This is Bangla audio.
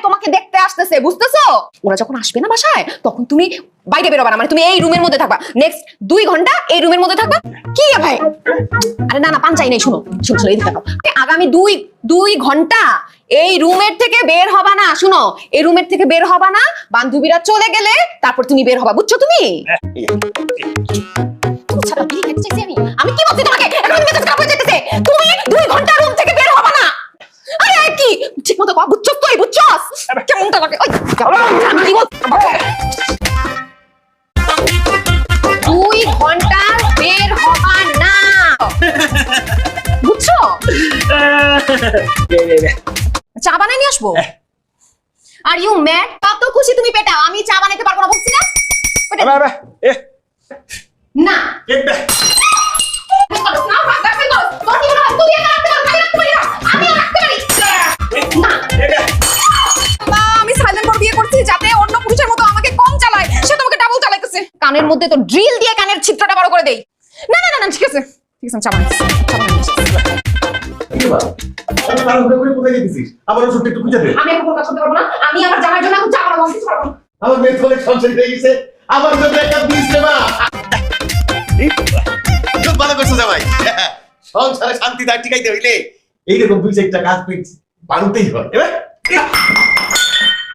তোমাকে দেখতে আসতেছে, বুঝতেছো? ওরা যখন আসবে না বাসায় তখন তুমি বাইরে বেরোবা না, মানে তুমি এই রুমের মধ্যে থাকবা। নেক্সট 2 ঘন্টা এই রুমের মধ্যে থাকবা। কি রে ভাই? আরে না পান চাই নাই, শুনো শুনো এই দিকে আগামী 2 ঘন্টা এই রুমের থেকে বের হবা না। শুনো, এই রুমের থেকে বের হবা না, বান্ধবীরা চলে গেলে তারপর তুমি বের হবা, বুঝছো? তুমি আমি কি বলছি তোমাকে? এখন মেজাজ খারাপ হয়ে যেতেছে। তুমি 2 ঘন্টা রুম থেকে বের হবা না। আরে কি ঠিক মতো কও, বুঝছস? তুই বুঝছস কেমনটা লাগে? ওই আমি কি বলছি? 2 ঘন্টা বের হবা না, বুঝছো? চা বানাই নিয়ে আসবো? Are you mad? কত খুশি তুমি পেটাও, আমি চা বানাইতে পারবো না বলছি না? না আমি সাইলেন্ট মোড বিয়ে করছি যাতে অন্য পুরুষের মতো আমাকে কম চালায়, সে তোমাকে ডাবল চালাইতেছে। কানের মধ্যে তো ড্রিল দিয়ে কানের ছিদ্রটা বড় করে দেই। না না না ঠিক আছে ঠিক আছে, চা বানাইছি। আমি এখন কাজ করতে পারবো না, আমি আমার জামাইয়ের জন্য এখন চা বানাবো, কিছু পারবো না। আমার মেয়ে তো অনেক সংসারী হয়ে গেছে, আমার জন্য একটা প্লিজ দে মা। খুব ভালো করছো জামাই। সংসারে শান্তি দাঁড় টিকাইতে হইলে এইরকম 2-4টা কাজ পেয়েছি বাড়তেই হয়।